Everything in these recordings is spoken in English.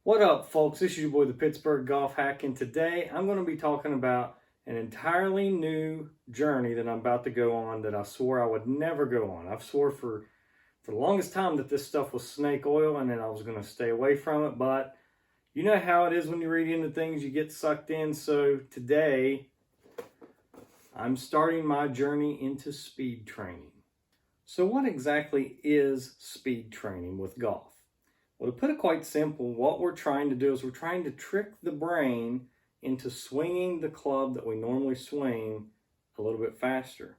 What up, folks? This is your boy, the Pittsburgh Golf Hack, and today I'm going to be talking about an entirely new journey that I'm about to go on that I swore I would never go on. I've swore for the longest time that this stuff was snake oil and that I was going to stay away from it, but you know how it is when you read into things, you get sucked in. So today I'm starting my journey into speed training. So what exactly is speed training with golf? Well, to put it quite simple, what we're trying to do is we're trying to trick the brain into swinging the club that we normally swing a little bit faster.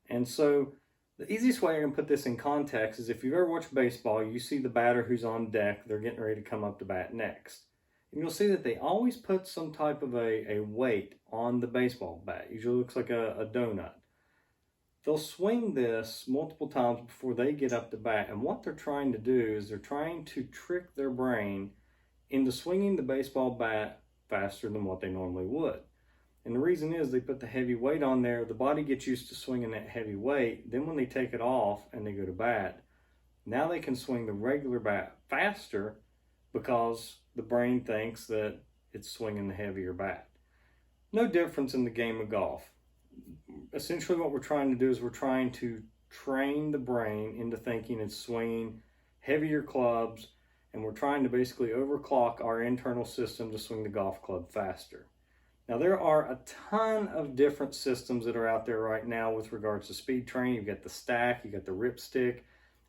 And so the easiest way I can put this in context is if you've ever watched baseball, you see the batter who's on deck, they're getting ready to come up to bat next. And you'll see that they always put some type of a weight on the baseball bat. Usually looks like a donut. They'll swing this multiple times before they get up to bat, and what they're trying to do is they're trying to trick their brain into swinging the baseball bat faster than what they normally would. And the reason is they put the heavy weight on there, the body gets used to swinging that heavy weight, then when they take it off and they go to bat, now they can swing the regular bat faster because the brain thinks that it's swinging the heavier bat. No difference in the game of golf. Essentially what we're trying to do is we're trying to train the brain into thinking it's swinging heavier clubs, and we're trying to basically overclock our internal system to swing the golf club faster. Now there are a ton of different systems that are out there right now with regards to speed training. You've got the stack, you've got the ripstick,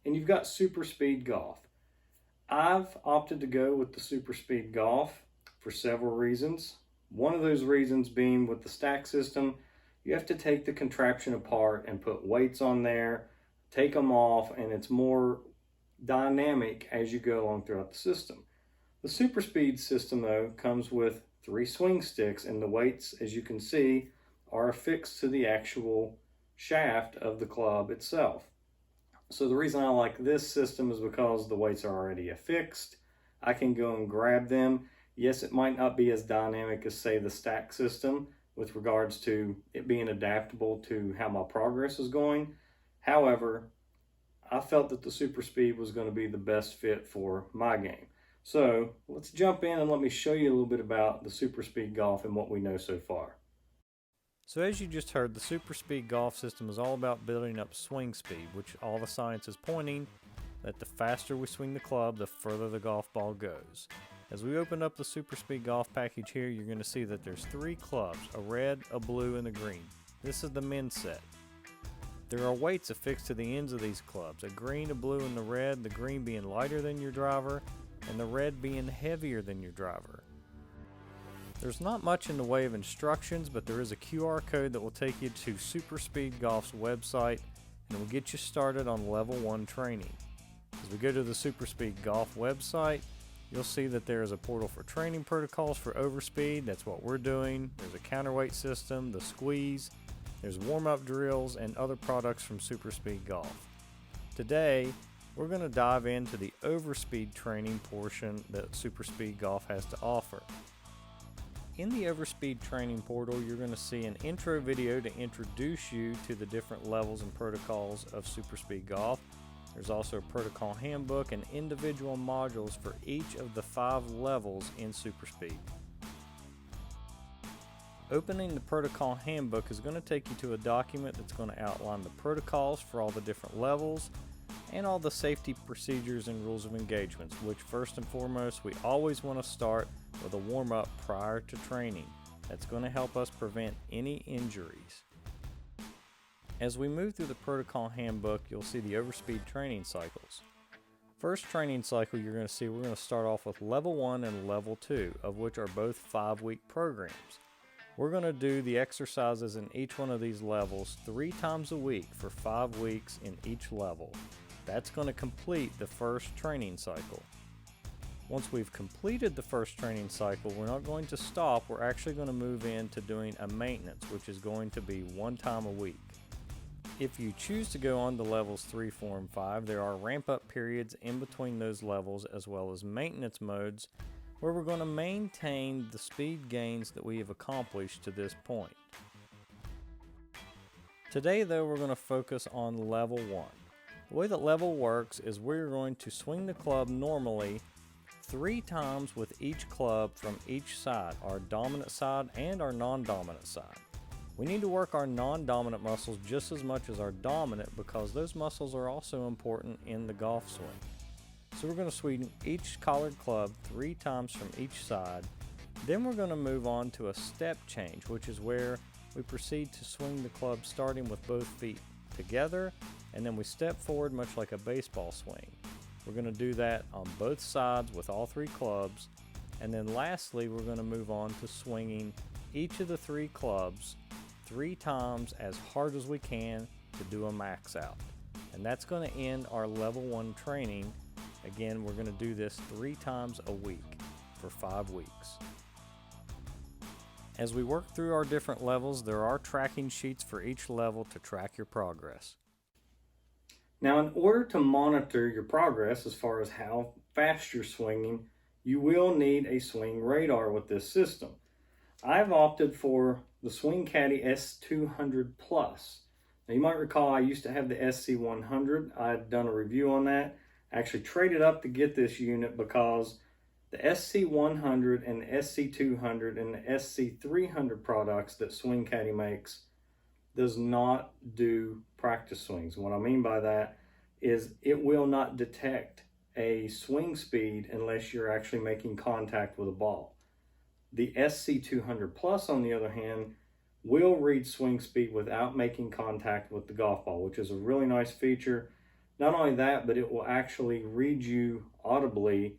and you've got SuperSpeed Golf. I've opted to go with the SuperSpeed Golf for several reasons. One of those reasons being with the stack system, you have to take the contraption apart and put weights on there, take them off, and it's more dynamic as you go along throughout the system. The SuperSpeed system, though, comes with 3 swing sticks, and the weights, as you can see, are affixed to the actual shaft of the club itself. So the reason I like this system is because the weights are already affixed. I can go and grab them. Yes, it might not be as dynamic as, say, the stack system, with regards to it being adaptable to how my progress is going. However, I felt that the SuperSpeed was going to be the best fit for my game. So let's jump in and let me show you a little bit about the SuperSpeed Golf and what we know so far. So as you just heard, the SuperSpeed Golf system is all about building up swing speed, which all the science is pointing that the faster we swing the club, the further the golf ball goes. As we open up the SuperSpeed Golf package here, you're going to see that there's 3 clubs, a red, a blue, and a green. This is the men's set. There are weights affixed to the ends of these clubs, a green, a blue, and the red, the green being lighter than your driver, and the red being heavier than your driver. There's not much in the way of instructions, but there is a QR code that will take you to SuperSpeed Golf's website and will get you started on level 1 training. As we go to the SuperSpeed Golf website, you'll see that there is a portal for training protocols for overspeed. That's what we're doing. There's a counterweight system, the squeeze, there's warm-up drills, and other products from SuperSpeed Golf. Today, we're going to dive into the overspeed training portion that SuperSpeed Golf has to offer. In the overspeed training portal, you're going to see an intro video to introduce you to the different levels and protocols of SuperSpeed Golf. There's also a protocol handbook and individual modules for each of the 5 levels in SuperSpeed. Opening the protocol handbook is going to take you to a document that's going to outline the protocols for all the different levels and all the safety procedures and rules of engagements, which first and foremost, we always want to start with a warm-up prior to training. That's going to help us prevent any injuries. As we move through the protocol handbook, you'll see the overspeed training cycles. First training cycle you're going to see, we're going to start off with level 1 and level 2, of which are both 5-week programs. We're going to do the exercises in each one of these levels 3 times a week for 5 weeks in each level. That's going to complete the first training cycle. Once we've completed the first training cycle, we're not going to stop. We're actually going to move into doing a maintenance, which is going to be 1 time a week. If you choose to go on to levels 3, 4, and 5, there are ramp-up periods in between those levels, as well as maintenance modes, where we're going to maintain the speed gains that we have accomplished to this point. Today, though, we're going to focus on level 1. The way that level works is we're going to swing the club normally 3 times with each club from each side, our dominant side and our non-dominant side. We need to work our non-dominant muscles just as much as our dominant because those muscles are also important in the golf swing. So we're going to swing each collared club 3 times from each side. Then we're going to move on to a step change, which is where we proceed to swing the club starting with both feet together, and then we step forward much like a baseball swing. We're going to do that on both sides with all 3 clubs, and then lastly we're going to move on to swinging each of the 3 clubs 3 times as hard as we can to do a max out. And that's going to end our level 1 training. Again, we're going to do this 3 times a week for 5 weeks. As we work through our different levels, there are tracking sheets for each level to track your progress. Now, in order to monitor your progress as far as how fast you're swinging, you will need a swing radar with this system. I've opted for the Swing Caddy S200 Plus. Now, you might recall I used to have the SC100. I'd done a review on that. I actually traded up to get this unit because the SC100 and the SC200 and the SC300 products that Swing Caddy makes does not do practice swings. What I mean by that is it will not detect a swing speed unless you're actually making contact with a ball. The SC200 Plus, on the other hand, will read swing speed without making contact with the golf ball, which is a really nice feature. Not only that, but it will actually read you audibly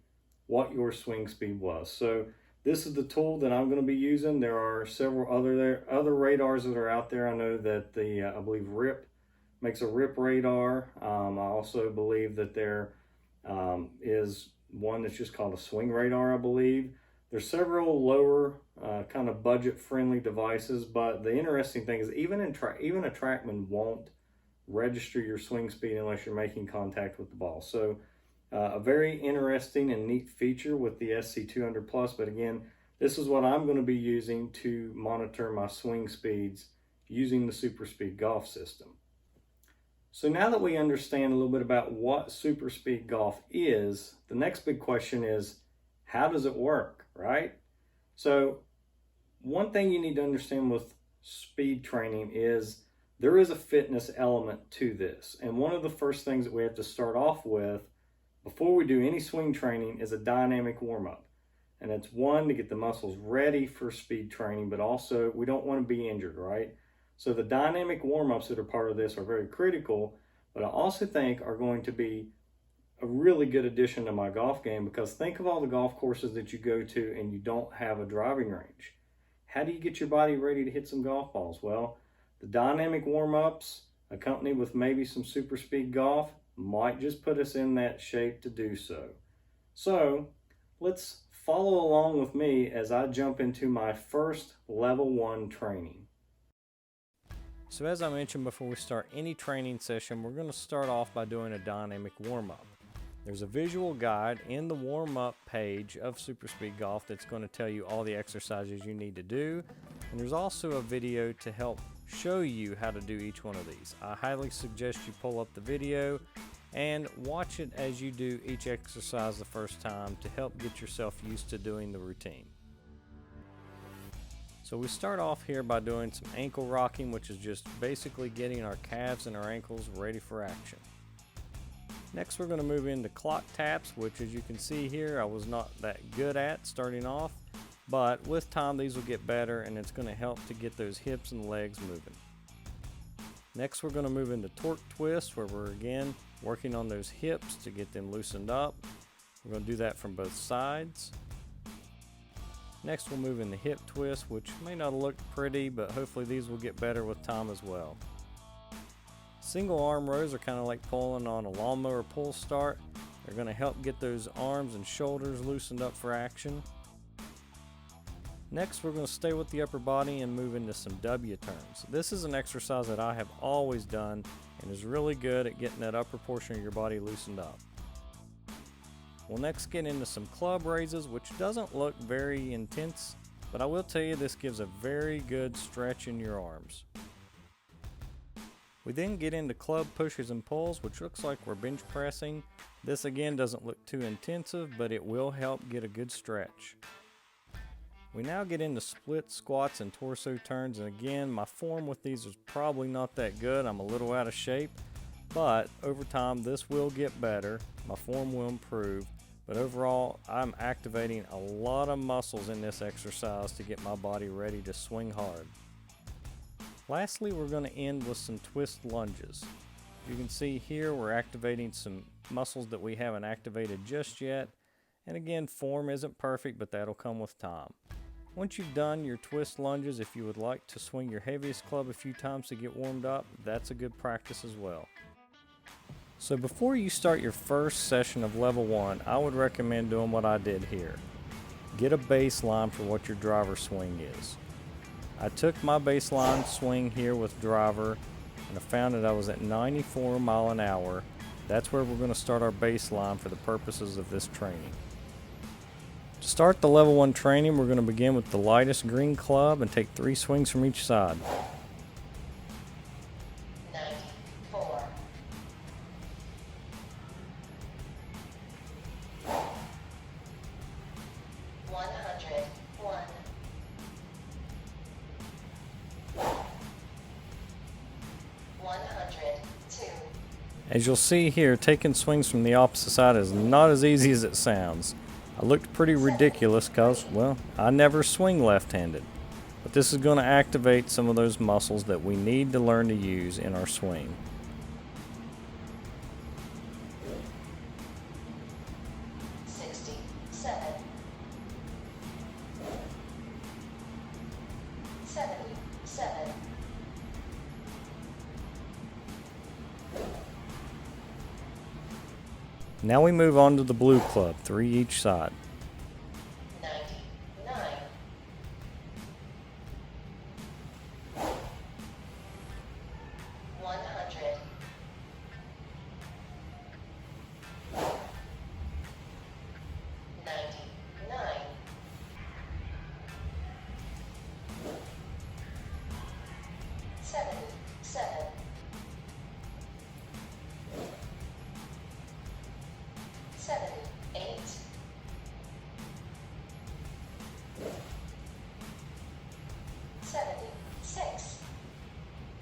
what your swing speed was. So this is the tool that I'm going to be using. There are several other radars that are out there. I know that I believe RIP makes a RIP radar. I also believe that there is one that's just called a swing radar, I believe. There's several lower kind of budget-friendly devices, but the interesting thing is even a TrackMan won't register your swing speed unless you're making contact with the ball. So a very interesting and neat feature with the SC200 Plus, but again, this is what I'm going to be using to monitor my swing speeds using the SuperSpeed Golf system. So now that we understand a little bit about what SuperSpeed Golf is, the next big question is, how does it work, right? So one thing you need to understand with speed training is there is a fitness element to this. And one of the first things that we have to start off with before we do any swing training is a dynamic warm-up. And it's one, to get the muscles ready for speed training, but also we don't want to be injured, right? So the dynamic warm-ups that are part of this are very critical, but I also think are going to be a really good addition to my golf game, because think of all the golf courses that you go to and you don't have a driving range. How do you get your body ready to hit some golf balls? Well, the dynamic warm-ups accompanied with maybe some SuperSpeed Golf might just put us in that shape to do so. So let's follow along with me as I jump into my first level 1 training. So as I mentioned before we start any training session, we're going to start off by doing a dynamic warm-up. There's a visual guide in the warm-up page of SuperSpeed Golf that's going to tell you all the exercises you need to do, and there's also a video to help show you how to do each one of these. I highly suggest you pull up the video and watch it as you do each exercise the first time to help get yourself used to doing the routine. So we start off here by doing some ankle rocking, which is just basically getting our calves and our ankles ready for action. Next we're going to move into clock taps, which as you can see here I was not that good at starting off, but with time these will get better and it's going to help to get those hips and legs moving. Next we're going to move into torque twist, where we're again working on those hips to get them loosened up. We're going to do that from both sides. Next we'll move into hip twist, which may not look pretty, but hopefully these will get better with time as well. Single arm rows are kind of like pulling on a lawnmower pull start. They're going to help get those arms and shoulders loosened up for action. Next we're going to stay with the upper body and move into some W turns. This is an exercise that I have always done and is really good at getting that upper portion of your body loosened up. We'll next get into some club raises, which doesn't look very intense, but I will tell you this gives a very good stretch in your arms. We then get into club pushes and pulls, which looks like we're bench pressing. This again doesn't look too intensive, but it will help get a good stretch. We now get into split squats and torso turns, and again, my form with these is probably not that good. I'm a little out of shape, but over time this will get better. My form will improve, but overall I'm activating a lot of muscles in this exercise to get my body ready to swing hard. Lastly, we're going to end with some twist lunges. You can see here we're activating some muscles that we haven't activated just yet. And again, form isn't perfect, but that'll come with time. Once you've done your twist lunges, if you would like to swing your heaviest club a few times to get warmed up, that's a good practice as well. So before you start your first session of level 1, I would recommend doing what I did here. Get a baseline for what your driver swing is. I took my baseline swing here with driver and I found that I was at 94 mile an hour. That's where we're going to start our baseline for the purposes of this training. To start the level 1 training, we're going to begin with the lightest green club and take 3 swings from each side. 94. 101. 102. As you'll see here, taking swings from the opposite side is not as easy as it sounds. I looked pretty ridiculous because, well, I never swing left-handed. But this is going to activate some of those muscles that we need to learn to use in our swing. 67. 77. Now we move on to the blue club, 3 each side. 99. 100. 99. 77. 78. 76.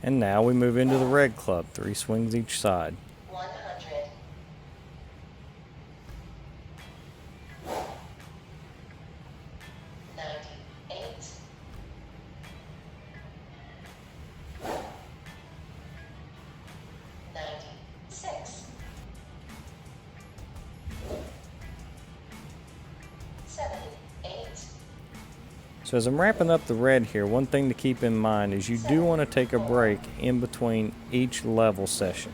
And now we move into the red club, 3 swings each side. 100. 98. 96. 78. So as I'm wrapping up the red here, one thing to keep in mind is you do want to take a break in between each level session.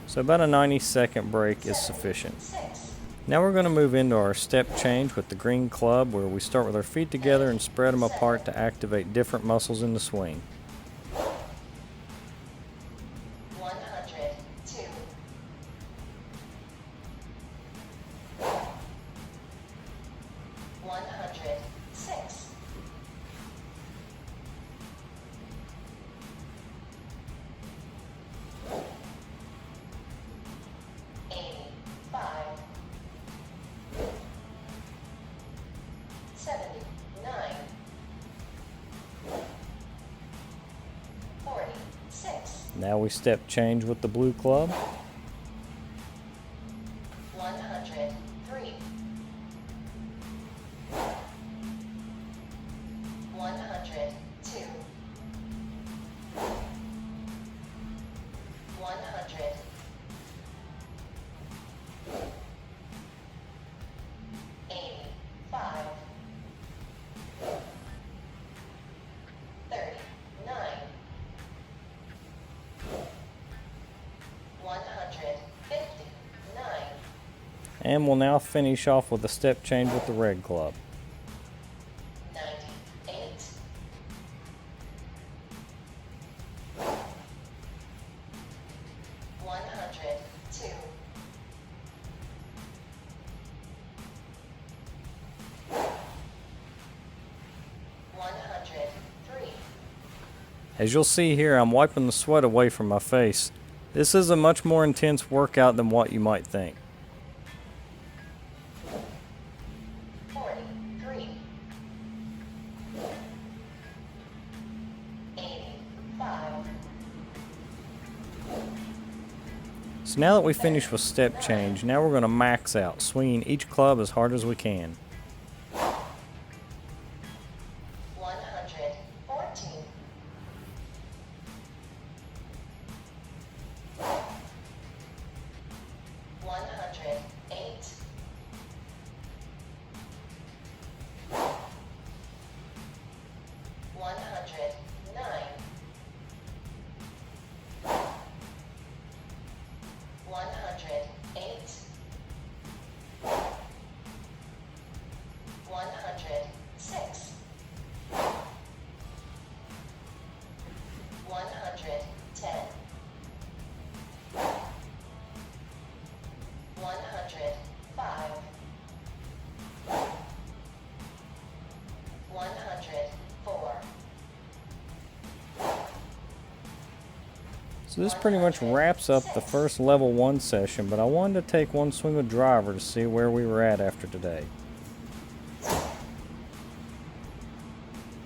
So about a 90-second break is sufficient. 6. Now we're going to move into our step change with the green club, where we start with our feet together and spread them apart to activate different muscles in the swing. 102. 106. 85. 79. 46. Now we step change with the blue club. 103. 102. 100. 85. 39. 159. And we'll now finish off with a step change with the red club. 98. 102. 103. As you'll see here, I'm wiping the sweat away from my face. This is a much more intense workout than what you might think. 43, 85, So now that we finished with step change, now we're going to max out, swinging each club as hard as we can. 114, 108, 109, 108, 106, 110, 105, 104. So this pretty much wraps up the first level 1 session, but I wanted to take one swing with driver to see where we were at after today.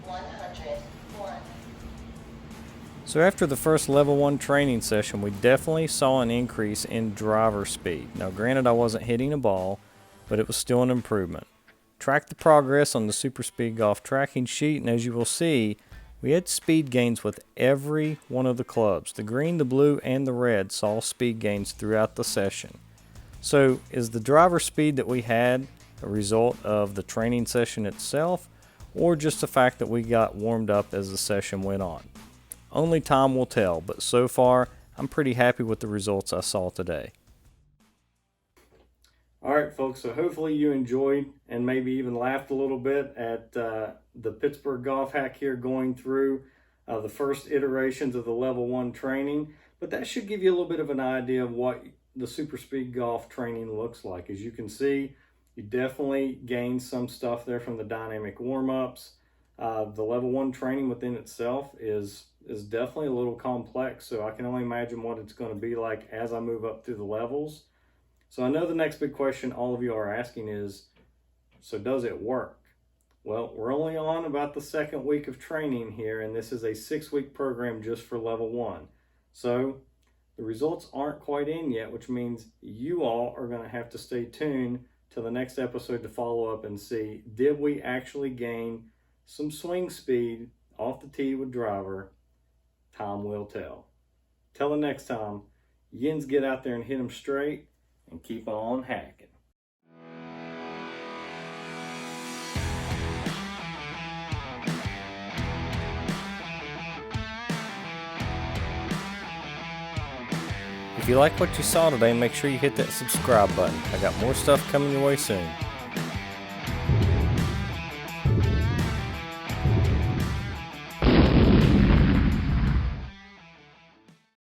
101, So after the first level 1 training session, we definitely saw an increase in driver speed. Now granted, I wasn't hitting a ball, but it was still an improvement. Track the progress on the SuperSpeed Golf tracking sheet, and as you will see, we had speed gains with every one of the clubs. The green, the blue, and the red saw speed gains throughout the session. So is the driver speed that we had a result of the training session itself, or just the fact that we got warmed up as the session went on? Only time will tell, but so far I'm pretty happy with the results I saw today. All right, folks, so hopefully you enjoyed and maybe even laughed a little bit at the Pittsburgh Golf Hack here going through the first iterations of the level 1 training. But that should give you a little bit of an idea of what the SuperSpeed Golf training looks like. As you can see, you definitely gained some stuff there from the dynamic warm-ups. The level 1 training within itself is definitely a little complex, so I can only imagine what it's going to be like as I move up through the levels. So I know the next big question all of you are asking is, so does it work? Well, we're only on about the second week of training here, and this is a 6-week program just for level 1. So the results aren't quite in yet, which means you all are going to have to stay tuned to the next episode to follow up and see, did we actually gain some swing speed off the tee with driver? Time will tell. Till the next time, Yins, get out there and hit them straight and keep on hacking. If you like what you saw today, make sure you hit that subscribe button. I got more stuff coming your way soon.